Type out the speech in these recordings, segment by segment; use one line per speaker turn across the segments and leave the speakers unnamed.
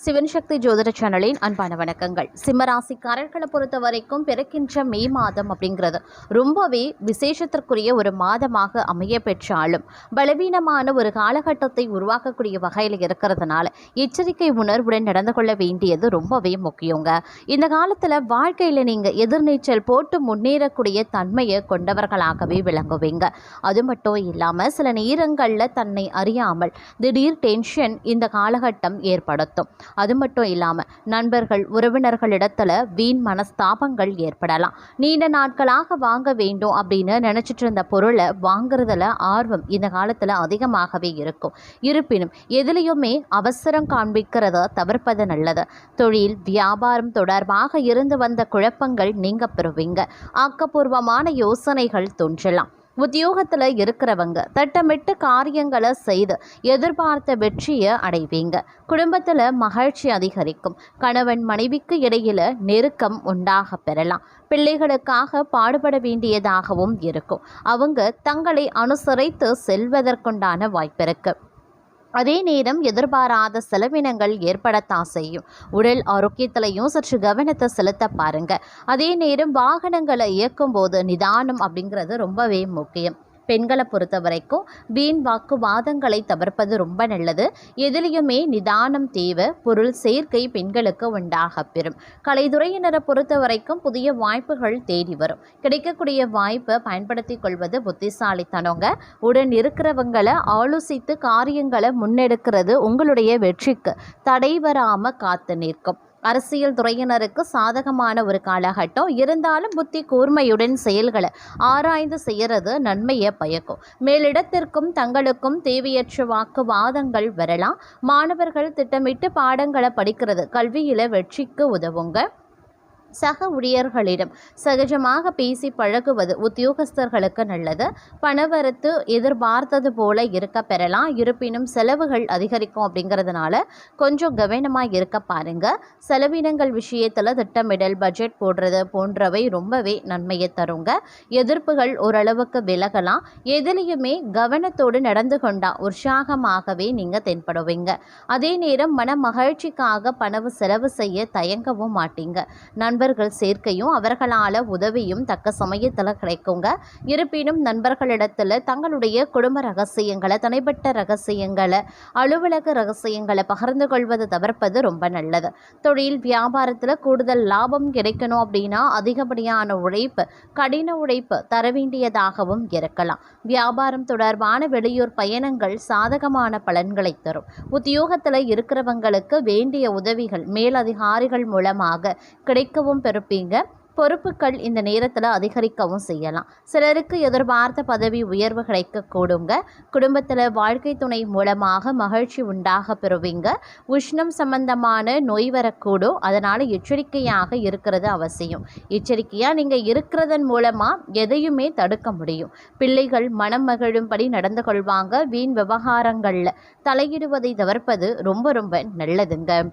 சிவன் சக்தி ஜோதிட சேனலின் அன்பான வணக்கங்கள். சிம்மராசிக்காரர்களை பொறுத்த வரைக்கும் பிறக்கின்ற மே மாதம் அப்படிங்கிறது ரொம்பவே விசேஷத்திற்குரிய ஒரு மாதமாக அமைய பெற்றாலும் பலவீனமான ஒரு காலகட்டத்தை உருவாக்கக்கூடிய வகையில் இருக்கிறதுனால எச்சரிக்கை உணர்வுடன் நடந்து கொள்ள வேண்டியது ரொம்பவே முக்கியங்க. இந்த காலத்தில் வாழ்க்கையில் நீங்கள் எதிர்நீச்சல் போட்டு முன்னேறக்கூடிய தன்மையை கொண்டவர்களாகவே விளங்குவீங்க. அது மட்டும் இல்லாமல் சில நேரங்களில் தன்னை அறியாமல் திடீர் டென்ஷன் இந்த காலகட்டம் ஏற்படுத்தும். அது மட்டும் இல்லாமல் நண்பர்கள் உறவினர்களிடத்துல வீண் மனஸ்தாபங்கள் ஏற்படலாம். நீண்ட நாட்களாக வாங்க வேண்டும் அப்படின்னு நினச்சிட்டு இருந்த பொருளை வாங்குறதுல ஆர்வம் இந்த காலத்தில் அதிகமாகவே இருக்கும். இருப்பினும் எதிலையுமே அவசரம் காண்பிக்கிறத தவிர்ப்பது நல்லது. தொழில் வியாபாரம் தொடர்பாக இருந்து வந்த குழப்பங்கள் நீங்க பெறுவீங்க. ஆக்கப்பூர்வமான யோசனைகள் தோன்றலாம். உத்தியோகத்தில் இருக்கிறவங்க திட்டமிட்டு காரியங்களை செய்து எதிர்பார்த்த வெற்றியை அடைவீங்க. குடும்பத்தில் மகிழ்ச்சி அதிகரிக்கும். கணவன் மனைவிக்கு இடையில நெருக்கம் உண்டாக பெறலாம். பிள்ளைகளுக்காக பாடுபட வேண்டியதாகவும் இருக்கும். அவங்க தங்களை அனுசரித்து செல்வதற்குண்டான வாய்ப்பிருக்கு. அதே நேரம் எதிர்பாராத செலவினங்கள் ஏற்படத்தான் செய்யும். உடல் ஆரோக்கியத்திலையும் சற்று கவனத்தை செலுத்த பாருங்க. அதே நேரம் வாகனங்களை இயக்கும் போது நிதானம் அப்படிங்கிறது ரொம்பவே முக்கியம். பெண்களை பொறுத்த வரைக்கும் வீண் வாக்குவாதங்களை தவிர்ப்பது ரொம்ப நல்லது. எதிலையுமே நிதானம் தேவை. பொருள் சேர்க்கை பெண்களுக்கு உண்டாக பெறும். கலைத்துறையினரை பொறுத்த வரைக்கும் புதிய வாய்ப்புகள் தேடி வரும். கிடைக்கக்கூடிய வாய்ப்பை பயன்படுத்தி கொள்வது புத்திசாலித்தனங்க. உடன் இருக்கிறவங்களை ஆலோசித்து காரியங்களை முன்னெடுக்கிறது உங்களுடைய வெற்றிக்கு தடை வராமல் காத்து நிற்கும். அரசியல் துறையினருக்கு சாதகமான ஒரு காலகட்டம் இருந்தாலும் புத்தி கூர்மையுடன் செயல்களை ஆராய்ந்து செய்கிறது நன்மையை பயக்கும். மேலிடத்திற்கும் தங்களுக்கும் தேவையற்ற வாக்குவாதங்கள் வரலாம். மாணவர்கள் திட்டமிட்டு பாடங்களை படிக்கிறது கல்வியில வெற்றிக்கு உதவுங்க. சக ஊழியர்களிடம் சகஜமாக பேசி பழகுவது உத்தியோகஸ்தர்களுக்கு நல்லது. பணவரத்து எதிர்பார்த்தது போல இருக்க பெறலாம். இருப்பினும் செலவுகள் அதிகரிக்கும். அப்படிங்கிறதுனால கொஞ்சம் கவனமாக இருக்க பாருங்க. செலவினங்கள் விஷயத்தில் திட்டமிடல் பட்ஜெட் போடுறது போன்றவை ரொம்பவே நன்மையை தருங்க. எதிர்ப்புகள் ஓரளவுக்கு விலகலாம். எதிலையுமே கவனத்தோடு நடந்து கொண்டா உற்சாகமாகவே நீங்கள் தென்படுவீங்க. அதே நேரம் மன மகிழ்ச்சிக்காக பணவு செலவு செய்ய தயங்கவும் மாட்டீங்க. நண்பர்கள் சேர்க்கையும் அவர்களால் உதவியும் தக்க சமயத்தில் கிடைக்குங்க. இருப்பினும் நண்பர்களிடத்தில் தங்களுடைய குடும்ப ரகசியங்களை தனிப்பட்ட ரகசியங்களை அலுவலக ரகசியங்களை பகிர்ந்து கொள்வது தவிர்ப்பது ரொம்ப நல்லது. தொழில் வியாபாரத்தில் கூடுதல் லாபம் கிடைக்கணும் அப்படின்னா அதிகப்படியான உழைப்பு கடின உழைப்பு தர வேண்டியதாகவும் இருக்கலாம். வியாபாரம் தொடர்பான வெளியூர் பயணங்கள் சாதகமான பலன்களை தரும். உத்தியோகத்தில் இருக்கிறவங்களுக்கு வேண்டிய உதவிகள் மேலதிகாரிகள் மூலமாக கிடைக்கவும் பெறுப்பீங்க. பொறுப்புகள் இந்த நேரத்தில் அதிகரிக்கவும் செய்யலாம். சிலருக்கு எதிர்பார்த்த பதவி உயர்வு கிடைக்க கூடுங்க. குடும்பத்தில் வாழ்க்கை துணை மூலமாக மகிழ்ச்சி உண்டாக பெறுவீங்க. உஷ்ணம் சம்பந்தமான நோய் வரக்கூடும். அதனால் எச்சரிக்கையாக இருக்கிறது அவசியம். எச்சரிக்கையாக நீங்கள் இருக்கிறதன் மூலமாக எதையுமே தடுக்க முடியும். பிள்ளைகள் மனம் மகிழும்படி நடந்து கொள்வாங்க. வீண் விவகாரங்களில் தலையிடுவதை தவிர்ப்பது ரொம்ப ரொம்ப நல்லதுங்க.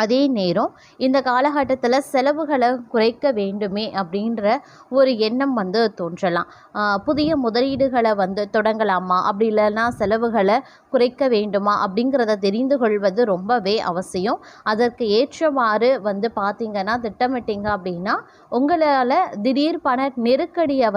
அதே நேரம் இந்த காலகட்டத்தில் செலவுகளை குறைக்க வேண்டுமே அப்படின்ற ஒரு எண்ணம் தோன்றலாம். புதிய முதலீடுகளை தொடங்கலாமா, அப்படி இல்லைன்னா செலவுகளை குறைக்க வேண்டுமா அப்படிங்கிறத தெரிந்து கொள்வது ரொம்பவே அவசியம். அதற்கு ஏற்றவாறு பார்த்திங்கன்னா திட்டமிட்டிங்க அப்படின்னா உங்களால் திடீர் பண நெருக்கடியை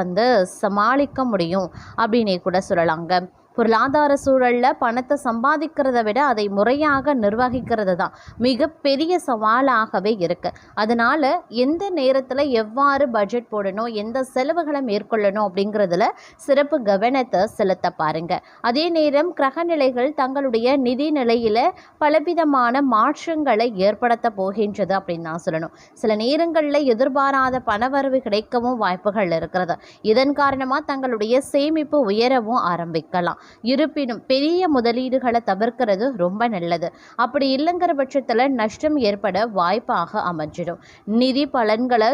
சமாளிக்க முடியும் அப்படின்னே கூட சொல்லலாங்க. பொருளாதார சூழலில் பணத்தை சம்பாதிக்கிறத விட அதை முறையாக நிர்வகிக்கிறது தான் மிகப்பெரிய சவாலாகவே இருக்குது. அதனால் எந்த நேரத்தில் எவ்வாறு பட்ஜெட் போடணும், எந்த செலவுகளை மேற்கொள்ளணும் அப்படிங்கிறதுல சிறப்பு கவனத்தை செலுத்த பாருங்கள். அதே நேரம் கிரகநிலைகள் தங்களுடைய நிதி நிலையில் பலவிதமான மாற்றங்களை ஏற்படுத்த போகின்றது அப்படின்னு தான் சொல்லணும். சில நேரங்களில் எதிர்பாராத பணவரவு கிடைக்கவும் வாய்ப்புகள் இருக்கிறது. இதன் காரணமாக தங்களுடைய சேமிப்பு உயரவும் ஆரம்பிக்கலாம். இருப்பினும் பெரிய முதலீடுகளை தவிர்க்கிறது ரொம்ப நல்லது. அப்படி இல்லைங்கிற பட்சத்தில் நஷ்டம் ஏற்பட வாய்ப்பாக அமைஞ்சிடும். நிதி பலன்களை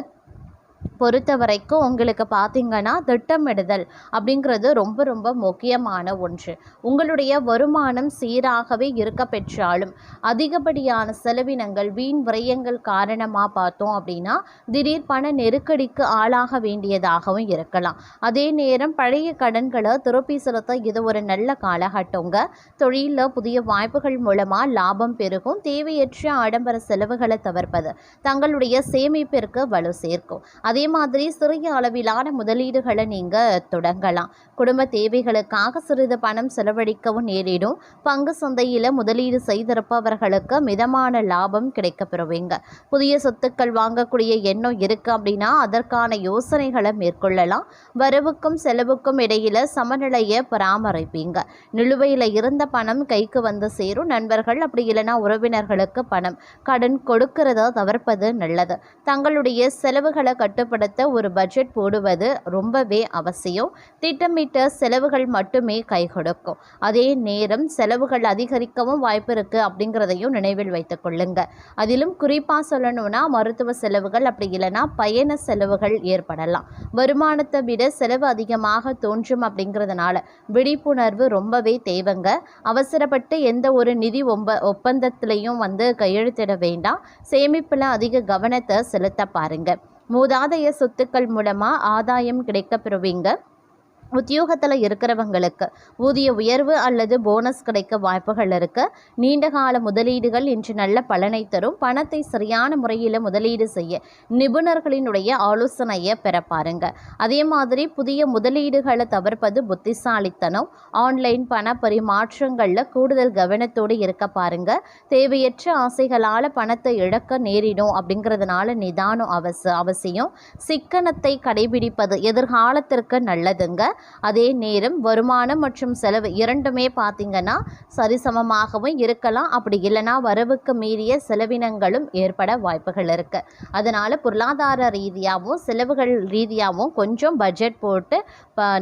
பொறுத்த வரைக்கும் உங்களுக்கு பார்த்தீங்கன்னா திட்டமிடுதல் அப்படிங்கிறது ரொம்ப ரொம்ப முக்கியமான ஒன்று. உங்களுடைய வருமானம் சீராகவே இருக்க பெற்றாலும் அதிகப்படியான செலவினங்கள் வீண் விரயங்கள் காரணமாக பார்த்தோம் அப்படின்னா திடீர் பண நெருக்கடிக்கு ஆளாக வேண்டியதாகவும் இருக்கலாம். அதே நேரம் பழைய கடன்களை திருப்பி செலுத்த இது ஒரு நல்ல காலகட்டங்க. தொழிலில் புதிய வாய்ப்புகள் மூலமாக லாபம் பெருகும். தேவையற்ற ஆடம்பர செலவுகளை தவிர்ப்பது தங்களுடைய சேமிப்பிற்கு வலு சேர்க்கும். அதே மாதிரி சிறிய அளவிலான முதலீடுகளை நீங்கள் தொடங்கலாம். குடும்ப தேவைகளுக்காக சிறிது பணம் செலவழிக்கவும் நேரிடும். பங்கு சந்தையில் முதலீடு செய்திருப்பவர்களுக்கு மிதமான லாபம் கிடைக்கப்பெறுவீங்க. புதிய சொத்துக்கள் வாங்கக்கூடிய எண்ணம் இருக்குது அப்படின்னா அதற்கான யோசனைகளை மேற்கொள்ளலாம். வரவுக்கும் செலவுக்கும் இடையில சமநிலையை பராமரிப்பீங்க. நிலுவையில் இருந்த பணம் கைக்கு வந்து சேரும். நண்பர்கள் அப்படி இல்லைன்னா உறவினர்களுக்கு பணம் கடன் கொடுக்கிறத தவிர்ப்பது நல்லது. தங்களுடைய செலவுகளை கட்டுப்படுத்த ஒரு பட்ஜெட் போடுவது ரொம்பவே அவசியம். திட்டமிட்ட செலவுகள் மட்டுமே கை கொடுக்கும். அதே நேரம் செலவுகள் அதிகரிக்கவும் வாய்ப்பு இருக்கு அப்படிங்கிறதையும் நினைவில் வைத்துக் கொள்ளுங்க. அதிலும் குறிப்பாக சொல்லணும்னா மருத்துவ செலவுகள் அப்படி இல்லைன்னா பயண செலவுகள் ஏற்படலாம். வருமானத்தை விட செலவு அதிகமாக தோன்றும் அப்படிங்கிறதுனால விழிப்புணர்வு ரொம்பவே தேவைங்க. அவசரப்பட்டு எந்த ஒரு நிதி ஒப்பந்தத்திலையும் கையெழுத்திட வேண்டாம். சேமிப்பில் அதிக கவனத்தை செலுத்த பாருங்க. மூதாதைய சொத்துக்கள் மூலமாக ஆதாயம் கிடைக்கப்பெறுவீங்க. உத்தியோகத்தில் இருக்கிறவங்களுக்கு ஊதிய உயர்வு அல்லது போனஸ் கிடைக்க வாய்ப்புகள் இருக்குது. நீண்டகால முதலீடுகள் இன்று நல்ல பலனை தரும். பணத்தை சரியான முறையில் முதலீடு செய்ய நிபுணர்களினுடைய ஆலோசனையை பெற பாருங்க. அதே மாதிரி புதிய முதலீடுகளை தவிர்ப்பது புத்திசாலித்தனம். ஆன்லைன் பண பரிமாற்றங்களில் கூடுதல் கவனத்தோடு இருக்க பாருங்க. தேவையற்ற ஆசைகளால் பணத்தை இழக்க நேரிடும் அப்படிங்கிறதுனால நிதானம் அவசியம். சிக்கனத்தை கடைபிடிப்பது எதிர்காலத்திற்கு நல்லதுங்க. அதே நேரம் வருமானம் மற்றும் செலவு இரண்டுமே பார்த்தீங்கன்னா சரிசமமாகவும் இருக்கலாம். அப்படி இல்லைன்னா வரவுக்கு மீறிய செலவினங்களும் ஏற்பட வாய்ப்புகள் இருக்கு. அதனால பொருளாதார ரீதியாகவும் செலவுகள் ரீதியாகவும் கொஞ்சம் பட்ஜெட் போட்டு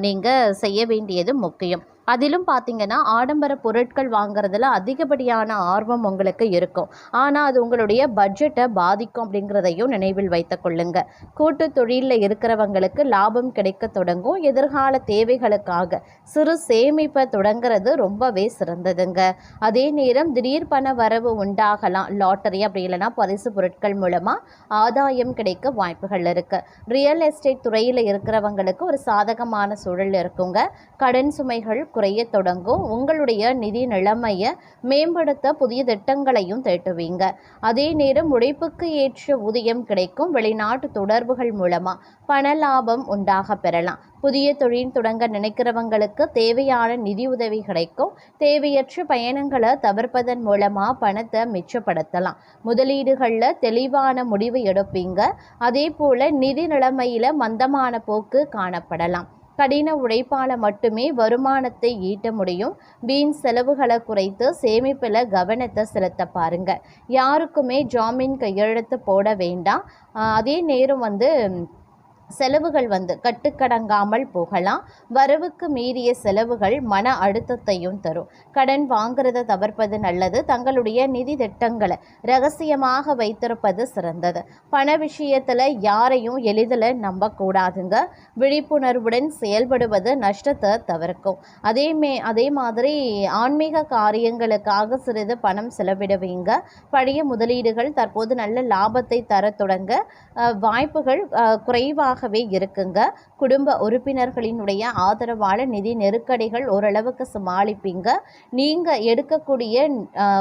நீங்கள் செய்ய வேண்டியது முக்கியம். அதிலும் பார்த்தீங்கன்னா ஆடம்பர பொருட்கள் வாங்குறதுல அதிகப்படியான ஆர்வம் உங்களுக்கு இருக்கும். ஆனால் அது உங்களுடைய பட்ஜெட்டை பாதிக்கும் அப்படிங்கிறதையும் நினைவில் வைத்துக் கொள்ளுங்க. கூட்டு தொழிலில் இருக்கிறவங்களுக்கு லாபம் கிடைக்க தொடங்கும். எதிர்கால தேவைகளுக்காக சிறு சேமிப்பை தொடங்கிறது ரொம்பவே சிறந்ததுங்க. அதே நேரம் திடீர் பண வரவு உண்டாகலாம். லாட்டரி அப்படி இல்லைன்னா பரிசு பொருட்கள் மூலமாக ஆதாயம் கிடைக்க வாய்ப்புகள் இருக்கு. ரியல் எஸ்டேட் துறையில் இருக்கிறவங்களுக்கு ஒரு சாதகமான சூழல் இருக்குங்க. கடன் சுமைகள் குறைய தொடங்கும். உங்களுடைய நிதி நிலைமையை மேம்படுத்த புதிய திட்டங்களையும் தீட்டுவீங்க. அதே நேரம் உழைப்புக்கு ஏற்ற ஊதியம் கிடைக்கும். வெளிநாட்டு தொடர்புகள் மூலமா பண லாபம் உண்டாக பெறலாம். புதிய தொழில் தொடங்க நினைக்கிறவங்களுக்கு தேவையான நிதி உதவி கிடைக்கும். தேவையற்ற பயணங்களை தவிர்ப்பதன் மூலமா பணத்தை மிச்சப்படுத்தலாம். முதலீடுகளில் தெளிவான முடிவு எடுப்பீங்க. அதே போல நிதி நிலைமையில மந்தமான போக்கு காணப்படலாம். கடின உழைப்பால் மட்டுமே வருமானத்தை ஈட்ட முடியும். வீண் செலவுகளை குறைத்து சேமிப்பில் கவனத்தை செலுத்த பாருங்க. யாருக்குமே ஜாமீன் கையெழுத்து போட வேண்டாம். அதே நேரம் செலவுகள் கட்டுக்கடங்காமல் போகலாம். வரவுக்கு மீறிய செலவுகள் மன அழுத்தத்தையும் தரும். கடன் வாங்குறதை தவிர்ப்பது நல்லது. தங்களுடைய நிதி திட்டங்களை ரகசியமாக வைத்திருப்பது சிறந்தது. பண விஷயத்தில் யாரையும் எளிதில் நம்பக்கூடாதுங்க. விழிப்புணர்வுடன் செயல்படுவது நஷ்டத்தை தவிர்க்கும். அதே மாதிரி ஆன்மீக காரியங்களுக்காக சிறிது பணம் செலவிடுவீங்க. பழைய முதலீடுகள் தற்போது நல்ல லாபத்தை தர தொடங்க வாய்ப்புகள் குறைவாக இருக்குங்க. குடும்ப உறுப்பினர்களினுடைய ஆதரவால நிதி நெருக்கடிகள் ஓரளவுக்கு சமாளிப்பீங்க. நீங்க எடுக்கக்கூடிய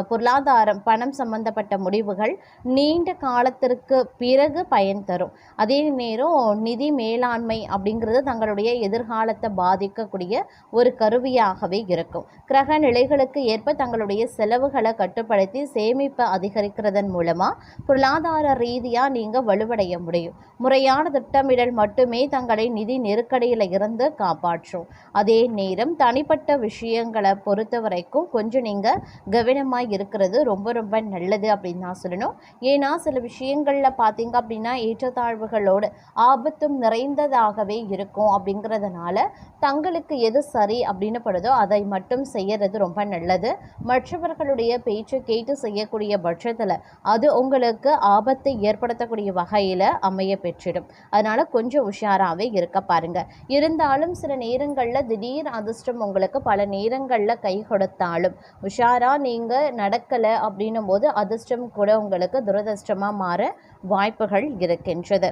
பொருளாதாரம் பணம் சம்பந்தப்பட்ட முடிவுகள் நீண்ட காலத்திற்கு பிறகு பயன் தரும். அதே நேரம் நிதி மேலாண்மை அப்படிங்கிறது தங்களுடைய எதிர்காலத்தை பாதிக்கக்கூடிய ஒரு கருவியாகவே இருக்கும். கிரக நிலைகளுக்கு ஏற்ப தங்களுடைய செலவுகளை கட்டுப்படுத்தி சேமிப்பை அதிகரிக்கிறதன் மூலமா பொருளாதார ரீதியா நீங்க வலுவடைய முடியும். முறையான திட்டமிடல் மட்டுமே தங்களை நிதி நெருக்கடியில் இருந்து காப்பாற்றும். அதே நேரம் தனிப்பட்ட விஷயங்களை பொறுத்த வரைக்கும் கொஞ்சம் நீங்கள் கவனமாக இருக்கிறது ரொம்ப ரொம்ப நல்லது அப்படின்னு நான் சொல்லணும். ஏன்னா சில விஷயங்களில் பார்த்தீங்க அப்படின்னா ஏற்றத்தாழ்வுகளோடு ஆபத்தும் நிறைந்ததாகவே இருக்கும். அப்படிங்கிறதுனால தங்களுக்கு எது சரி அப்படின்னு படுதோ அதை மட்டும் செய்யறது ரொம்ப நல்லது. மற்றவர்களுடைய பேச்சு கேட்டு செய்யக்கூடிய பட்சத்தில் அது உங்களுக்கு ஆபத்தை ஏற்படுத்தக்கூடிய வகையில் அமைய பெற்றிடும். அதனால கொஞ்சம் உஷாராகவே இருக்க பாருங்கள். இருந்தாலும் சில நேரங்களில் திடீர் அதிர்ஷ்டம் உங்களுக்கு பல நேரங்களில் கை கொடுத்தாலும் உஷாராக நீங்கள் நடக்கலை அப்படின்னும் போது அதிர்ஷ்டம் கூட உங்களுக்கு துரதிர்ஷ்டமாக மாற வாய்ப்புகள் இருக்கின்றது.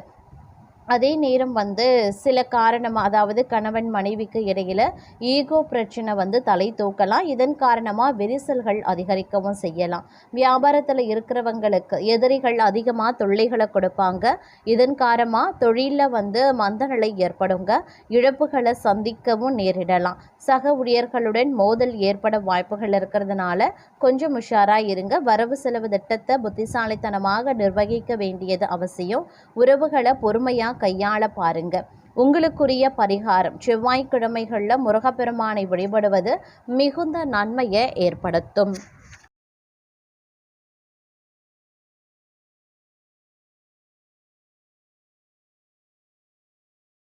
அதே நேரம் சில காரணமாக, அதாவது கணவன் மனைவிக்கு இடையில் ஈகோ பிரச்சனை தலை தூக்கலாம். இதன் காரணமாக விரிசல்கள் அதிகரிக்கவும் செய்யலாம். வியாபாரத்தில் இருக்கிறவங்களுக்கு எதிரிகள் அதிகமாக தொல்லைகளை கொடுப்பாங்க. இதன் காரணமாக தொழிலில் மந்தநிலை ஏற்படுங்க. இழப்புகளை சந்திக்கவும் நேரிடலாம். சக ஊழியர்களுடன் மோதல் ஏற்பட வாய்ப்புகள் இருக்கிறதுனால கொஞ்சம் உஷாராக இருங்க. வரவு செலவு திட்டத்தை புத்திசாலித்தனமாக நிர்வகிக்க வேண்டியது அவசியம். உறவுகளை பொறுமையாக கையாள பாருங்க. உங்களுக்குரிய பரிகாரம்: செவ்வாய்க்கிழமைகளில் முருகப்பெருமானை வழிபடுவது மிகுந்த நன்மையை ஏற்படுத்தும்.